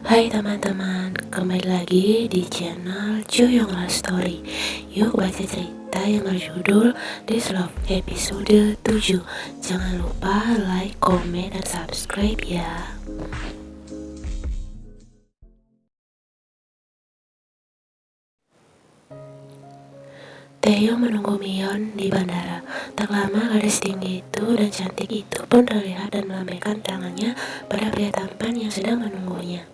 Hai teman-teman, kembali lagi di channel Juyong Love Story. Yuk baca cerita yang berjudul This Love episode 7. Jangan lupa like, komen, dan subscribe ya. Taeyong menunggu Mion di bandara. Tak lama gadis tinggi itu dan cantik itu pun terlihat dan melambaikan tangannya pada pria tampan yang sedang menunggunya.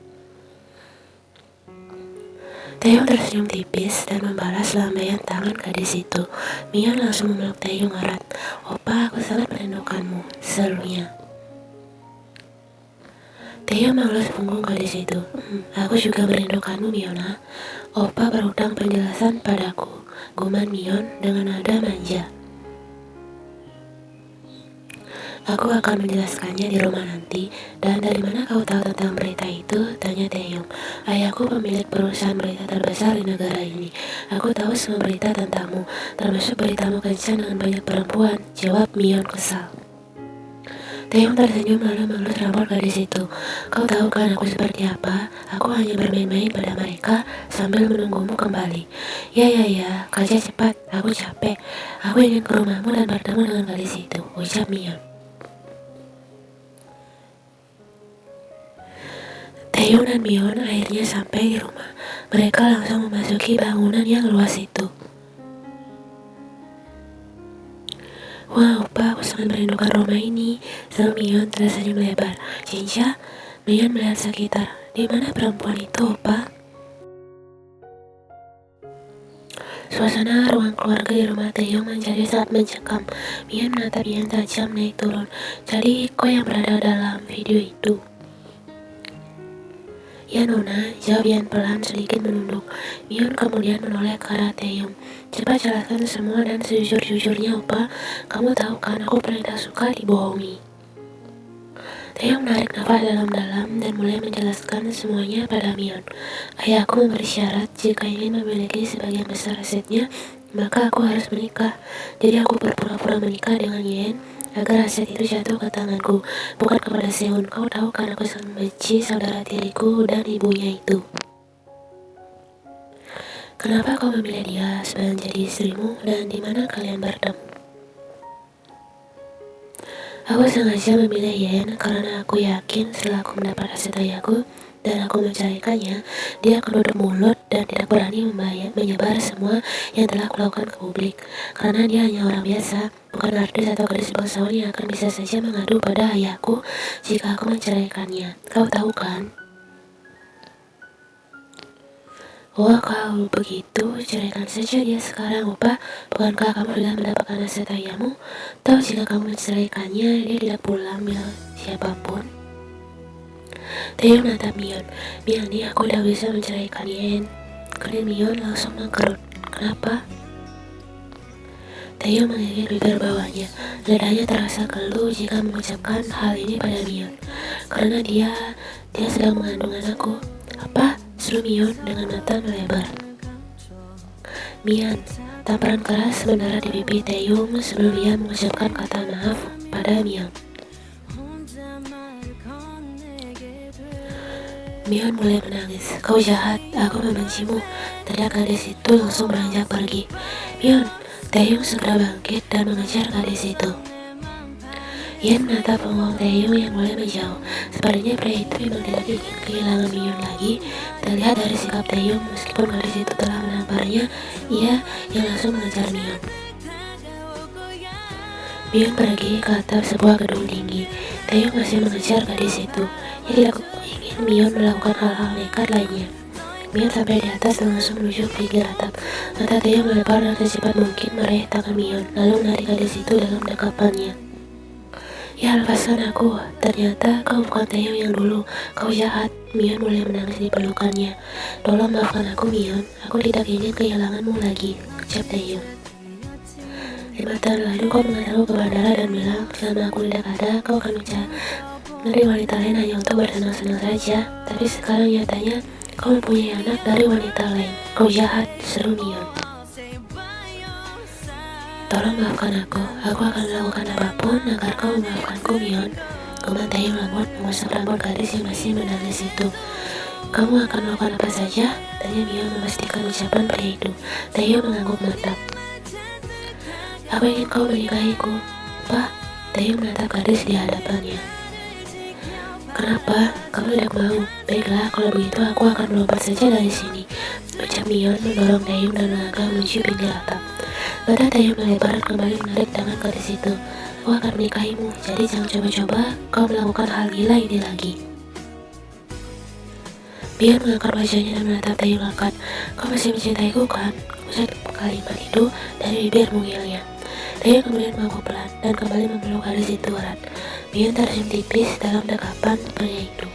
Taeyong tersenyum tipis dan membalas lambaian tangan gadis itu. Mion langsung memeluk Taeyong erat. "Opa, aku sangat merindukanmu," serunya. Taeyong mengelus punggung gadis itu. Aku juga merindukanmu, Miona. Opa berhutang penjelasan padaku," gumam Mion dengan nada manja. "Aku akan menjelaskannya di rumah nanti." "Dan dari mana kau tahu tentang berita itu?" tanya Taeyong. "Ayahku pemilik perusahaan berita terbesar di negara ini. Aku tahu semua berita tentangmu, termasuk beritamu kencan dengan banyak perempuan," jawab Mion kesal. Taeyong tersenyum lalu mengelus rambut gadis itu. "Kau tahu kan aku seperti apa? Aku hanya bermain-main pada mereka sambil menunggumu kembali." Ya, kerja cepat, aku capek. Aku ingin ke rumahmu dan bertemu dengan gadis itu," ucap Mion. Taeyong dan Mion akhirnya sampai di rumah. Mereka langsung memasuki bangunan yang luas itu. "Wah, Opa, aku sangat merindukan rumah ini," seru Mion tersenyum lebar. "Jinja?" Mion melihat sekitar. "Di mana perempuan itu, Opa?" Suasana ruang keluarga di rumah Taeyong menjadi sangat mencekam. Mion menatap Yan tajam naik turun. "Jadi, kau yang berada dalam video itu?" "Ya, Nona," jawab Yan pelan sedikit menunduk. Mion kemudian menoleh ke arah Taeyong. "Cepat jelaskan semua dan sejujur-jujurnya, Opa. Kamu tahu kan aku paling tak suka dibohongi." Taeyong menarik nafas dalam-dalam dan mulai menjelaskan semuanya pada Mion. "Ayahku memberi syarat jika ingin memiliki sebagian besar asetnya, maka aku harus menikah. Jadi aku berpura-pura menikah dengan Yen agar aset itu jatuh ke tanganku, bukan kepada Seun. Kau tahu kan aku sangat membenci saudara tiriku dan ibunya itu. Kenapa kau memilih dia sebagai jadi istrimu dan di mana kalian bertemu?" "Aku sengaja memilih Yen karena aku yakin setelah aku mendapat aset ayahku dan aku menceraikannya, dia akan tutup mulut dan tidak berani menyebar semua yang telah kulakukan ke publik. Karena dia hanya orang biasa, bukan artis atau gadis bangsawan yang akan bisa saja mengadu pada ayahku jika aku menceraikannya. Kau tahu kan?" "Wah, kalau begitu, ceraikan saja dia sekarang, Opa. Bukankah kamu sudah mendapatkan aset ayahmu? Tahu jika kamu menceraikannya, dia tidak pulang milik siapapun." Taeyong menatap Mion. "Miani, aku tidak bisa menceraikan Yen." Kemudian Mion langsung mengkerut. "Kenapa?" Taeyong menggigit bibir bawahnya. Lidahnya terasa keluh jika mengucapkan hal ini pada Mion. "Karena dia sedang mengandung anakku." "Apa?" seru Mion dengan mata melebar. "Mian." Tamparan keras mendarat di pipi Taeyong sebelum ia mengucapkan kata maaf pada Mion. Mion mulai menangis. "Kau jahat, aku membencimu." Teriak gadis itu langsung beranjak pergi. "Mion!" Taeyong segera bangkit dan mengejar gadis itu. Yen menatap punggung Taeyong yang mulai menjauh. Sepertinya pria itu memang tidak ingin kehilangan Mion lagi. Terlihat dari sikap Taeyong, meskipun gadis itu telah menamparnya, ia yang langsung mengejar Mion. Mion pergi ke atap sebuah gedung tinggi. Taeyong masih mengejar gadis itu. Ia tidak ingin Mion melakukan hal-hal nekat lainnya. Mion sampai di atas dan langsung menuju ke pinggir atap. Mata Taeyong melebar dan secepat mungkin meraih tangan Mion, lalu menarik gadis itu dalam dekapannya. "Ya, lepaskan aku. Ternyata kau bukan Taeyong yang dulu. Kau jahat." Mion mulai menangis di pelukannya. "Tolong maafkan aku, Mion. Aku tidak ingin kehilanganmu lagi," ucap Taeyong. "5 tahun lalu kau mengantarku ke bandara dan bilang selama aku tidak ada, kau akan mencari wanita lain hanya untuk bersenang-senang saja. Tapi sekarang nyatanya kau mempunyai anak dari wanita lain. Kau jahat," seru Mion. "Tolong maafkan aku akan melakukan apapun agar kau memaafkanku, Mion," gumam Taeyong lembut mengusap rambut gadis yang masih menangis itu. Kamu akan melakukan apa saja? Tanya Mion memastikan ucapan pria itu. Taehyung mengangguk mantap. Aku ingin kau menikahiku, Pak. Taehyung menatap gadis di hadapannya. Kenapa? Kamu tidak mau? Baiklah, kalau begitu aku akan melompat saja dari sini. Ucap Mion mendorong Taehyung dan melangkah menuju pinggir atap. Mata Taehyung melebar kembali menarik tangan gadis itu. Aku akan menikahimu, jadi jangan coba-coba kau melakukan hal gila ini lagi. Mion mengangkat wajahnya dan menatap Taehyung lekat. Kau masih mencintaiku kan? Ucap kalimat itu dari bibir mungilnya. Taehyung kemudian mengangguk pelan dan kembali memeluk gadis itu erat. Mion tersenyum tipis dalam dekapan pria itu.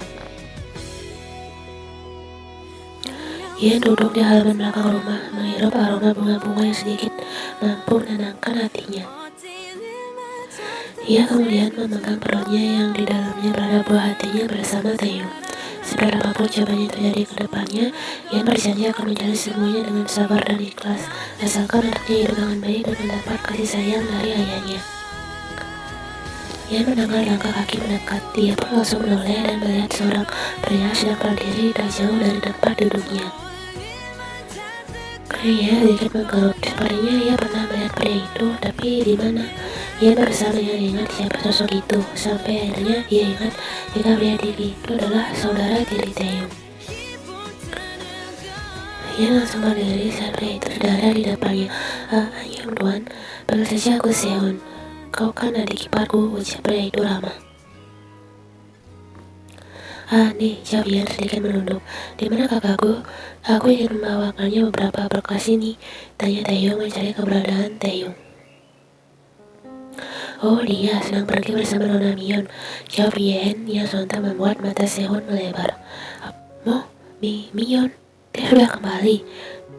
Ia duduk di halaman belakang rumah, menghirup aroma bunga-bunga yang sedikit mampu menenangkan hatinya. Ia kemudian memegang perutnya yang di dalamnya berada buah hatinya bersama Taehyung. Seberapapun cobaan yang terjadi ke depannya, ia berjanji akan menjalani semuanya dengan sabar dan ikhlas, asalkan anaknya hidup dengan baik dan mendapat kasih sayang dari ayahnya. Ia mendengar langkah kaki mendekat. Dia pun langsung menoleh dan melihat seorang pria sedang berdiri tak jauh dari tempat duduknya. Keningnya sedikit mengkerut. Sepertinya ia pernah melihat pria itu, tapi di mana? Ia berusaha mengingat siapa sosok itu, sampai akhirnya ia ingat jika pria tinggi itu adalah saudara tiri Taehyung. Ia langsung berdiri saat pria itu sudah ada di depannya. Anyong Tuan, panggil saja aku Sehun. Kau kan adik iparku, ucap pria itu ramah. Nih, jawab Ian sedikit menunduk. Di mana kakakku? Aku ingin membawakannya beberapa berkas ini, tanya Taehyung mencari keberadaan Taehyung. Oh, dia sedang pergi bersama Nona Mion, jawab Yen yang sontak membuat mata Sehun melebar. Mion? Dia sudah kembali,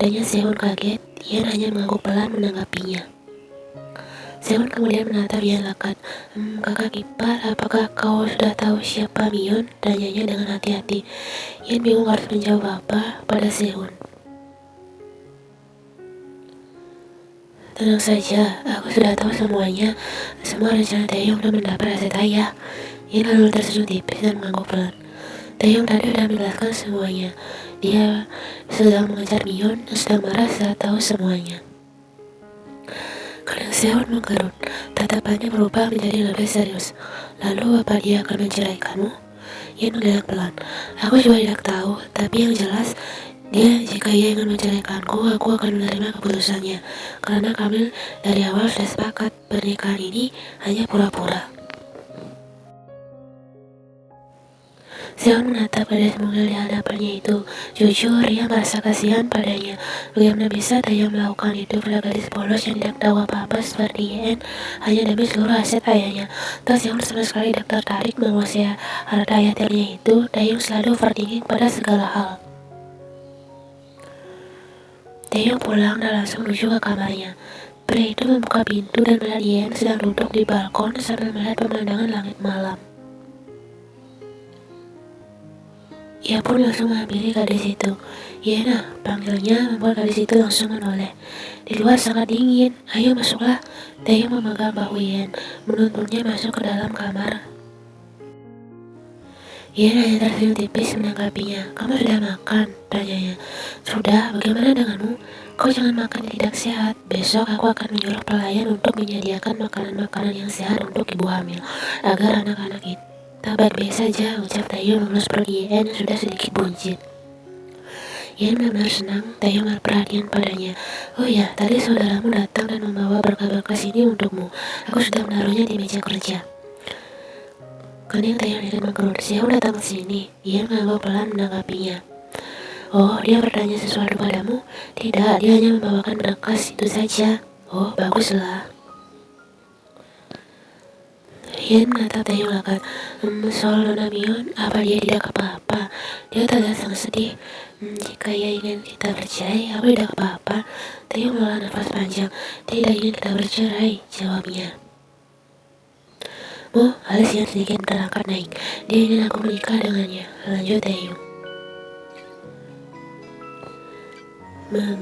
tanya Sehun kaget. Yen hanya mengangguk pelan menanggapinya. Sehun kemudian menatap Yen lekat. Kakak ipar, apakah kau sudah tahu siapa Mion? Tanyanya dengan hati-hati. Yen bingung harus menjawab apa pada Sehun. Tenang saja, aku sudah tahu semuanya. Semua rencana Taehyung untuk mendapat aset ayah. Yen lalu tersenyum tipis dan mengangguk pelan. Taehyung tadi sudah menjelaskan semuanya. Dia sedang mengejar Mion dan sedang marah saat tahu semuanya. Kadang Sehun menggerut, tatapannya berubah menjadi lebih serius. Lalu apa dia akan mencerai kamu? Yen menggeleng pelan. Aku juga tidak tahu, tapi yang jelas jika ia ingin menceraikanku, aku akan menerima keputusannya. Karena kami dari awal sudah sepakat pernikahan ini hanya pura-pura. Sehun menatap gadis mungil di hadapannya itu. Jujur, ia merasa kasihan padanya. Bagaimana bisa Taehyung melakukan itu pada gadis polos yang tidak tahu apa-apa seperti Yen hanya demi seluruh aset ayahnya. Toh Sehun sama sekali tidak tertarik menguasai harta yatimnya itu. Taehyung selalu overthinking pada segala hal. Taehyung pulang dan langsung menuju ke kamarnya. Pria itu membuka pintu dan melihat Yen sedang duduk di balkon sambil melihat pemandangan langit malam. Ia pun langsung menghampiri gadis itu. Yena, panggilnya membuat gadis itu langsung menoleh. Di luar sangat dingin, ayo masuklah. Taehyung memegang bahu Yen, menuntunnya masuk ke dalam kamar. Yen hanya tersenyum tipis menanggapinya. Kamu sudah makan? Tanyanya. Sudah, bagaimana denganmu? Kau jangan makan yang tidak sehat. Besok aku akan menyuruh pelayan untuk menyediakan makanan-makanan yang sehat untuk ibu hamil, agar anak-anak itu baik-baik saja, ucap Taehyung mengelus perut Yen yang sudah sedikit buncit. Yen benar-benar senang Taehyung perhatian padanya. Oh ya, tadi saudaramu datang dan membawa berkas-berkas ini untukmu. Aku sudah menaruhnya di meja kerja. Kening Taehyung sedikit mengkerut. Sehun datang ke sini. Yen mengangguk pelan menanggapinya. Oh, dia bertanya sesuatu padamu? Tidak, dia hanya membawakan berkas itu saja. Oh, baguslah. Yen menatap Taehyung lekat. Soal Nona Mion, apa dia tidak apa-apa? Dia terlihat sangat sedih. Jika ia ingin kita bercerai, aku tidak apa-apa. Taehyung menghela nafas panjang. Tidak ingin kita bercerai, jawabnya. Alis Yen sedikit terangkat naik. Dia ingin aku menikah dengannya, lanjut Taehyung.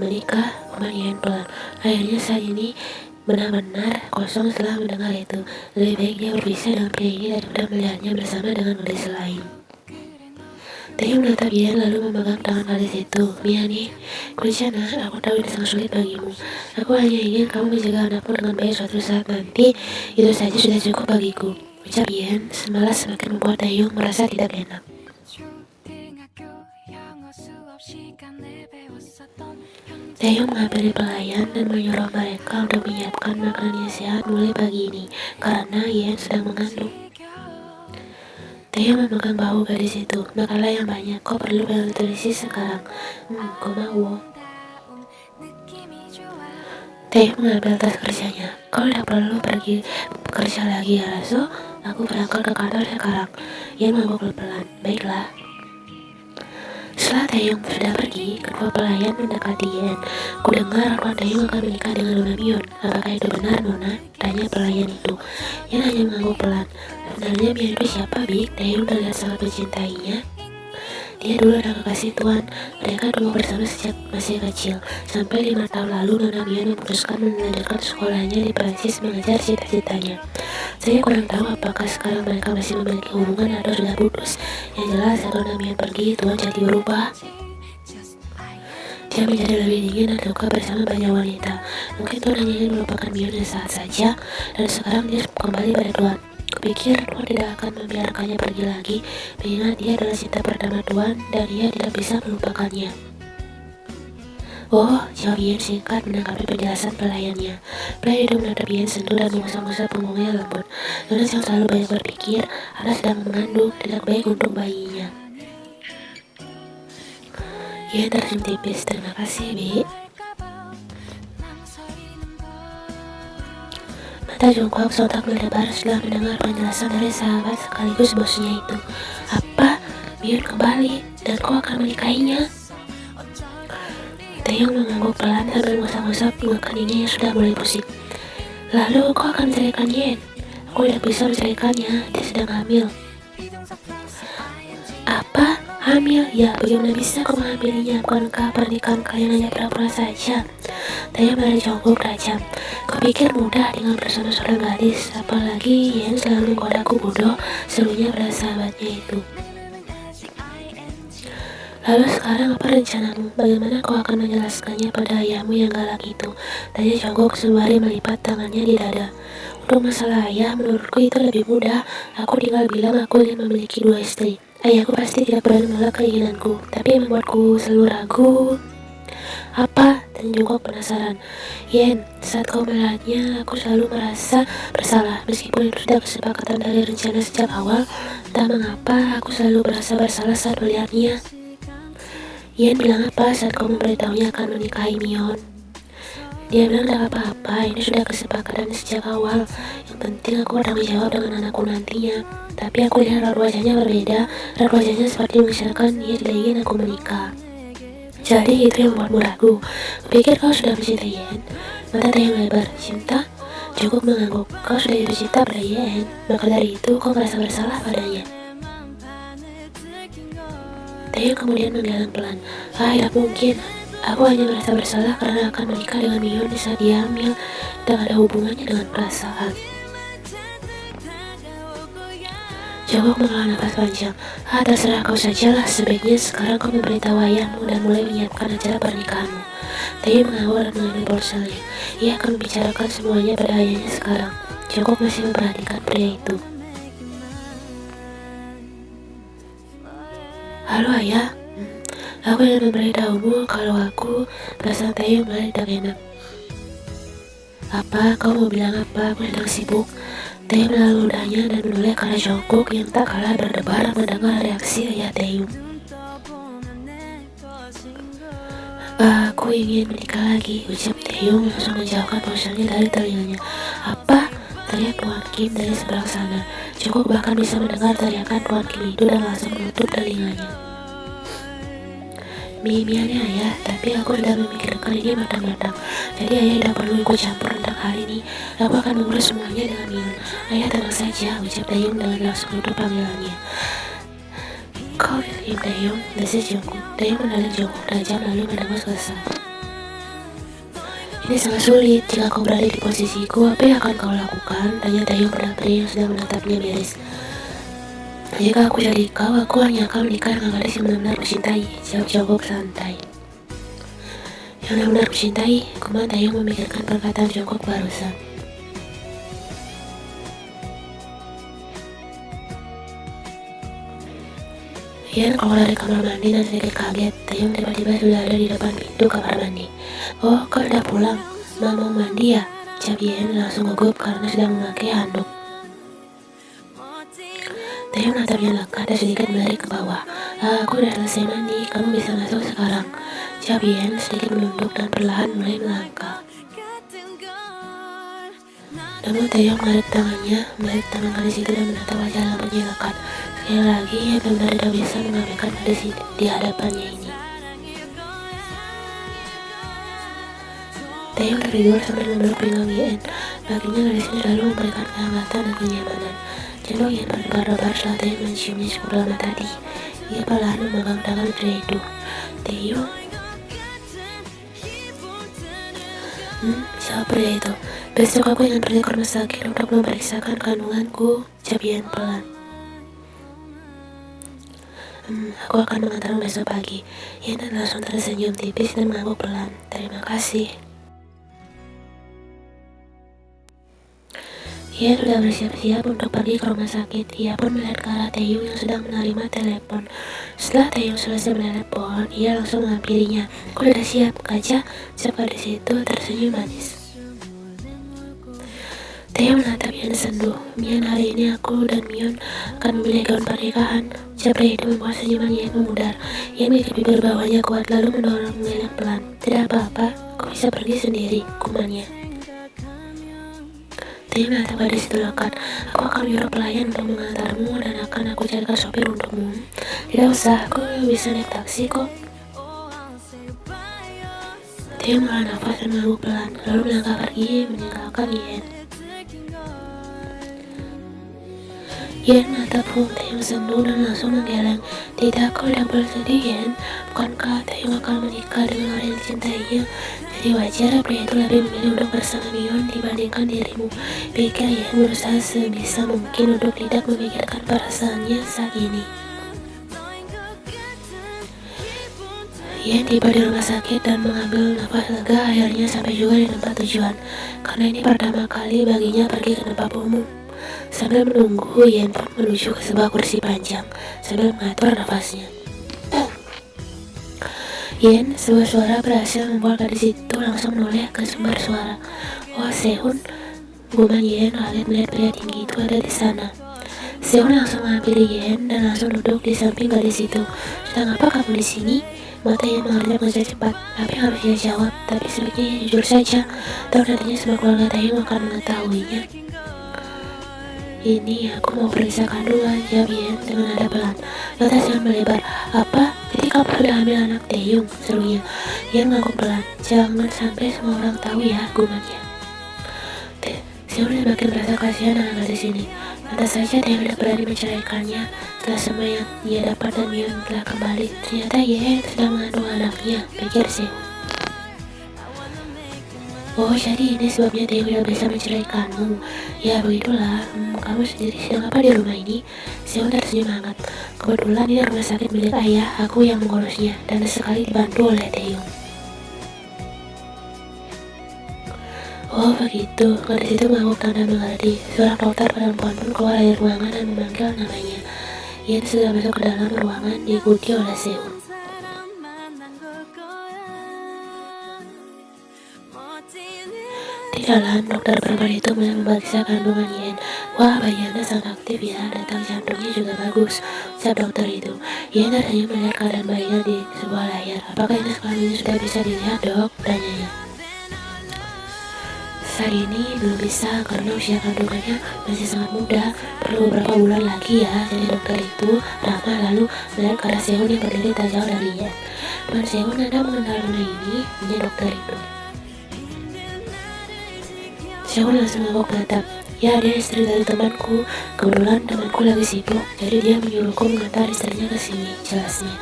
Menikah, umat Yen pelan. Akhirnya saat ini benar-benar kosong setelah mendengar itu. Lebih baik dia berpisah dengan pria ini daripada melihatnya bersama dengan gadis lain. Taeyong menatap Yen lalu memegang tangan gadis itu. Mia nih, Kuncana, aku tahu ini sangat sulit bagimu. Aku hanya ingin kamu menjaga anakmu dengan baik suatu saat nanti. Itu saja sudah cukup bagiku. Ucap Yen, semalas semakin membuat Taeyong merasa tidak enak. Taeyong menghampiri pelayan dan menyuruh mereka untuk menyiapkan makanan yang sehat mulai pagi ini, karena Yen sedang mengandung. Taeyong memegang bahu gadis itu. Makanlah yang banyak, kau perlu bernutrisi sekarang. Kau mau? Taeyong mengambil tas kerjanya. Kau tidak perlu pergi bekerja lagi ya, Raso. Aku berangkat ke kantor sekarang. Yen mengangguk pelan. Baiklah. Setelah Taeyong sudah pergi, kedua pelayan mendekati Yen. Kudengar kalau Taeyong akan menikah dengan Nona Mion. Apakah itu benar, Nona? Tanya pelayan itu. Yen hanya mengangguk pelan. Sebenarnya Mion itu siapa, Bik? Taeyong terlihat sangat mencintainya. Dia dulu adalah kekasih Tuan. Mereka tumbuh bersama sejak masih kecil. Sampai 5 tahun lalu, Nona Mion memutuskan melanjutkan sekolahnya di Prancis mengejar cita-citanya. Saya kurang tahu apakah sekarang mereka masih memiliki hubungan atau sudah putus. Yang jelas, saat Nona Mion pergi, Tuan jadi berubah. Dia menjadi lebih dingin dan luka bersama banyak wanita. Mungkin Tuan hanya ingin melupakan Mion saat saja, dan sekarang dia kembali pada Tuan. Kupikir Tuan tidak akan membiarkannya pergi lagi, mengingat dia adalah cinta pertama Tuan dan dia tidak bisa melupakannya. Oh, jawab Yen singkat menanggapi penjelasan pelayannya. Pelayan itu menatap Yen sentuh dan mengusap-ngusap punggungnya lembut. Nona yang selalu banyak berpikir, Ana sedang mengandung, tidak baik untuk bayinya. Yen tersenyum tipis. Terima kasih, Bi. Mata Jungkook sontak melebar setelah mendengar penjelasan dari sahabat sekaligus bosnya itu. Apa? Mion kembali dan kau akan menikahinya? Taeyong mengangguk pelan sambil mengusap-ngusap mukanya yang sudah mulai pusing. Lalu kau akan menceraikan Yen? Aku tidak bisa menceraikannya, dia sedang hamil. Apa? Hamil? Ya, bagaimana bisa kau mengambilinya? Bukankah pernikahan kalian hanya pura-pura saja? Taeyong dari Jungkook tajam. Kupikir mudah dengan bersama seorang gadis, apalagi Yen selalu menggodaku bodoh, serunya pada sahabatnya itu. Lalu sekarang apa rencanamu? Bagaimana kau akan menjelaskannya pada ayahmu yang galak itu? Tanya Jungkook sembari melipat tangannya di dada. Untuk masalah ayah, menurutku itu lebih mudah. Aku tinggal bilang aku ingin memiliki 2 istri. Ayahku pasti tidak berani menolak keinginanku, tapi yang membuatku selalu ragu. Apa? Dan Jungkook penasaran. Yen, saat kau melihatnya, aku selalu merasa bersalah. Meskipun itu sudah kesepakatan dari rencana sejak awal, entah mengapa aku selalu merasa bersalah saat melihatnya. Yen bilang apa saat kau memberitahunya akan menikahi Mion? Dia bilang tak apa-apa, ini sudah kesepakatan sejak awal. Yang penting aku bertanggung jawab dengan anakku nantinya. Tapi aku lihat raut wajahnya berbeda. Raut wajahnya seperti mengisyaratkan dia tidak ingin aku menikah. Jadi itu yang membuatmu ragu. Kupikir kau sudah mencintai Yen. Mata Taeyong lebar. Cinta? Cukup mengangguk. Kau sudah jatuh cinta pada Yen. Maka dari itu kau merasa bersalah padanya. Taeyong kemudian menggeleng pelan. Tidak mungkin. Aku hanya merasa bersalah karena akan menikah dengan Mion di saat dia hamil. Tak ada hubungannya dengan perasaan. Jungkook menghela nafas panjang. Terserah kau sajalah. Sebaiknya sekarang kau memberitahu ayahmu dan mulai menyiapkan acara pernikahanmu. Taeyong mengawal dan mengambil ponselnya. Ia akan membicarakan semuanya pada ayahnya sekarang. Jungkook masih memperhatikan pria itu. Halo ayah. Aku ingin memberitahumu kalau aku perasaan Taeyong mulai tidak enak. Apa? Kau mau bilang apa? Aku sedang sibuk. Taeyong menaruh ludahnya dan menoleh ke arah Jungkook yang tak kalah berdebar mendengar reaksi ayah Taeyong. Aku ingin menikah lagi, ucap Taeyong langsung menjauhkan ponselnya dari telinganya. Apa? Teriak Tuan Kim dari seberang sana. Jungkook bahkan bisa mendengar teriakan Tuan Kim itu dan langsung menutup telinganya. Miannya ayah, tapi aku sudah memikirkan ini matang-matang. Jadi ayah tidak perlu ikut campur tentang hal ini. Aku akan mengurus semuanya dengan Mion. Ayah tenang saja, ucap Taeyong dengan langsung menutup panggilannya. Kau diam Taeyong, desis Jungkook. Taeyong menoleh Jungkook tajam lalu mendengus kesal. Ini sangat sulit. Jika kau berada di posisiku, apa yang akan kau lakukan? Tanya Taeyong pada pria yang sedang menatapnya miris. Jika aku jadi kau, aku hanya akan menikah dengan gadis yang benar-benar mencintai. Jawab santai. Yang benar-benar mencintai, Kuman Taeyong memikirkan perkataan Jongkok barusan. Ian keluar dari kamar mandi dan sedikit kaget. Taeyong tiba-tiba sudah ada di depan pintu kamar mandi. Oh, kau udah pulang? Mau mandi ya? Jawab Ian langsung gugup karena sedang memakai handuk. Taeyong menatapnya leka dan sedikit melirik ke bawah. Aku udah selesai mandi, kamu bisa masuk sekarang. Jawab Ian sedikit menunduk dan perlahan mulai melangkah. Namun Taeyong menarik tangan gadis itu dan menatap wajah lampunya lekat. Sekali lagi, ia benar-benar tidak bisa mengabaikan gadis di hadapannya ini. Taeyong tertidur sambil memeluk pinggang Ian. Baginya gadis ini selalu memberikan kehangatan dan kenyamanan. Jantung Ian berdebar-debar setelah Taeyong menciumnya cukup lama tadi. Ia perlahan memegang tangan pria itu. Taeyong. Siapa pria itu? Besok aku ingin pergi ke rumah sakit untuk memeriksakan kandunganku. Jawab Ian pelan. Aku akan mengantarmu besok pagi. Ian langsung tersenyum tipis dan mengangguk pelan. Terima kasih. Ia sudah bersiap-siap untuk pergi ke rumah sakit. Ia pun melihat ke arah Taeyong yang sedang menerima telepon. Setelah Taeyong selesai menelepon, ia langsung menghampirinya. Aku sudah siap, Kaca. Cepat di situ tersenyum manis. Taeyong menatap Ian sendu. Mian, hari ini aku dan Mion akan memilih gaun pernikahan. Jabri itu membuat senyuman Ian memudar. Ian mengikut bibir bawahnya kuat lalu mendorong Mian pelan. Tidak apa-apa, aku bisa pergi sendiri, kumannya. Taeyong menatap gadis itu lekat. Aku akan menyuruh pelayan untuk mengantarmu dan akan aku carikan sopir untukmu. Tidak usah, aku bisa naik taksi kok. Taeyong menghela nafas dan mengangguk pelan, lalu melangkah pergi meninggalkan Ian. Ian menatap Taeyong sendu dan langsung menggeleng. Tidak, kau tidak boleh sedih, Ian. Bukankah Taeyong akan menikah dengan orang yang dicintainya? Jadi wajar pria itu lebih memilih untuk bersama Mion dibandingkan dirimu. Pikir Ian berusaha sebisa mungkin untuk tidak memikirkan perasaannya saat ini. Ian tiba di rumah sakit dan mengambil nafas lega akhirnya sampai juga di tempat tujuan. Karena ini pertama kali baginya pergi ke tempat umum. Sambil menunggu, Ian pun menuju ke sebuah kursi panjang sambil mengatur nafasnya. Ian, sebuah suara berhasil membuat gadis itu langsung menoleh ke sumber suara. Oh, Sehun. Guman Ian kaget melihat pria tinggi itu ada di sana. Sehun langsung menghampiri Ian dan langsung duduk di samping gadis itu. Sedang apa kamu di sini? Mata Ian mengalir dengan cepat. Apa yang harus dia jawab? Tapi sebaiknya Ian jujur saja. Tahu nantinya semua keluarga Taeyong akan mengetahuinya. Ini aku mau periksa kandungan, jawab Ian dengan nada pelan. Mata Sehun melebar. Apa? Jadi kamu sudah hamil anak Taeyong? Serunya. Ian mengangguk pelan. Jangan sampai semua orang tahu ya, gumannya. Sehun semakin merasa kasihan dengan gadis ini. Lantas saja Taeyong tidak berani menceraikannya. Setelah semua yang ia dapat dan Mion telah kembali, ternyata Ian sedang mengandung anaknya, pikir Sehun. Oh, jadi ini sebabnya Taeyong tidak bisa menceraikanmu. Ya, begitulah. Kamu sendiri sedang apa di rumah ini? Sehun tersenyum hangat. Kebetulan ini rumah sakit milik ayah, aku yang mengurusnya, dan sekali dibantu oleh Taeyong. Oh, begitu. Gadis itu mengangguk tanda mengerti. Seorang dokter perempuan pun keluar dari ruangan dan memanggil namanya. Ian sudah masuk ke dalam ruangan diikuti oleh Sehun. Di dalam, dokter perempuan itu mulai memeriksa kandungan Ian. Wah, bayi Anda sangat aktif ya, detak jantungnya juga bagus, ucap dokter itu. Ian tersenyum melihat keadaan bayinya di sebuah layar. Apakah ini sekarang ini sudah bisa dilihat, dok? Tanyanya. Saat ini belum bisa karena usia kandungannya masih sangat muda, perlu beberapa bulan lagi ya. Jadi dokter itu ramah lalu melihat ke arah Sehun yang berdiri tak jauh dari Ian. Tuan Sehun, Anda mengenal nona ini? Tanya dokter itu. Sehun langsung mengangguk menatap. Ya, dia istri dari temanku. Kebetulan temanku lagi sibuk, jadi dia menyuruhku mengantar istrinya ke sini, jelasnya.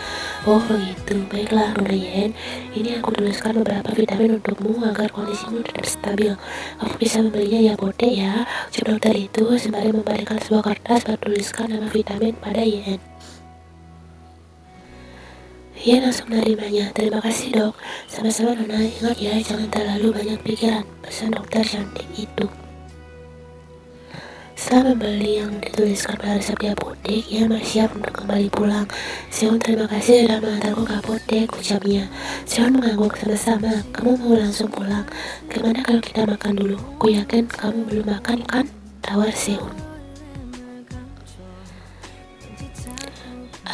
Oh begitu, baiklah Nona Yen. Ini aku tuliskan beberapa vitamin untukmu agar kondisimu tetap stabil. Kamu bisa membelinya di apotek ya. Ucap dokter itu sembari memberikan sebuah kertas bertuliskan nama vitamin pada Yen. Yen langsung menerimanya. Terima kasih dok. Sama-sama Nona, ingat ya jangan terlalu banyak pikiran, pesan dokter cantik itu. Setelah membeli yang dituliskan pada resep di apotek, ia bersiap untuk kembali pulang. Seon, terima kasih sudah mengantarku ke apotek, ucapnya. Seon mengangguk. Sama-sama, kamu mau langsung pulang? Gimana kalau kita makan dulu? Ku yakin kamu belum makan kan? Tawar Seon.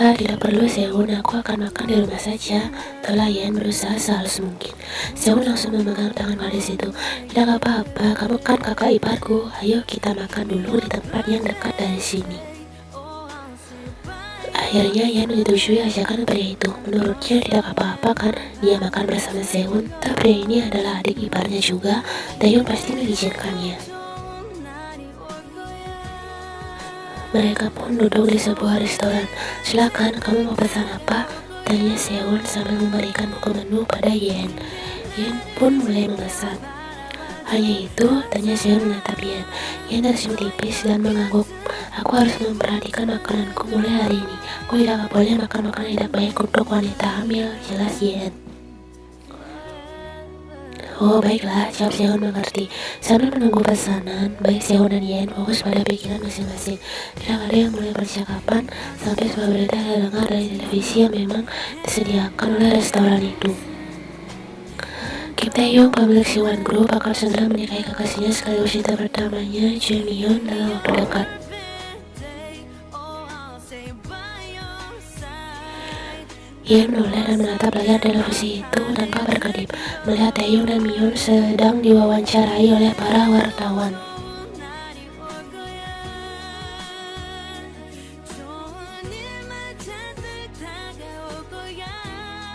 Tidak perlu Seon, aku akan makan di rumah saja. Telah Yen berusaha sehalus mungkin. Seon langsung memegang tangan gadis itu. Tidak apa-apa, kamu kan kakak iparku. Ayo kita makan dulu di tempat yang dekat dari sini. Akhirnya Yen menyetujui ajakan pria itu. Menurutnya tidak apa-apa kan dia makan bersama Seon. Tapi pria ini adalah adik iparnya juga. Taeyong pasti mengizinkannya. Mereka pun duduk di sebuah restoran. Silakan, kamu mau pesan apa? Tanya Seon sambil memberikan buku menu pada Yen. Yen pun mulai memesan. Hanya itu, tanya Seon menatap Yen. Yen tersenyum tipis dan mengangguk. Aku harus memperhatikan makananku mulai hari ini. Aku tidak boleh makan makanan tidak baik untuk wanita hamil, jelas Yen. Oh baiklah, jawab Seon mengerti. Sambil menunggu pesanan, baik Seon dan Yen fokus pada pikiran masing-masing. Tidak ada yang mulai percakapan sampai sebuah berita terdengar dari televisi yang memang disediakan oleh restoran itu. Kim Taeyong, pemilik Siwon Group, akan segera menikahi kekasihnya sekaligus cinta pertamanya, Choi Mion, dalam waktu dekat. Yen menoleh dan menatap layar televisi itu tanpa berkedip, melihat Taeyong dan Mion sedang diwawancarai oleh para wartawan.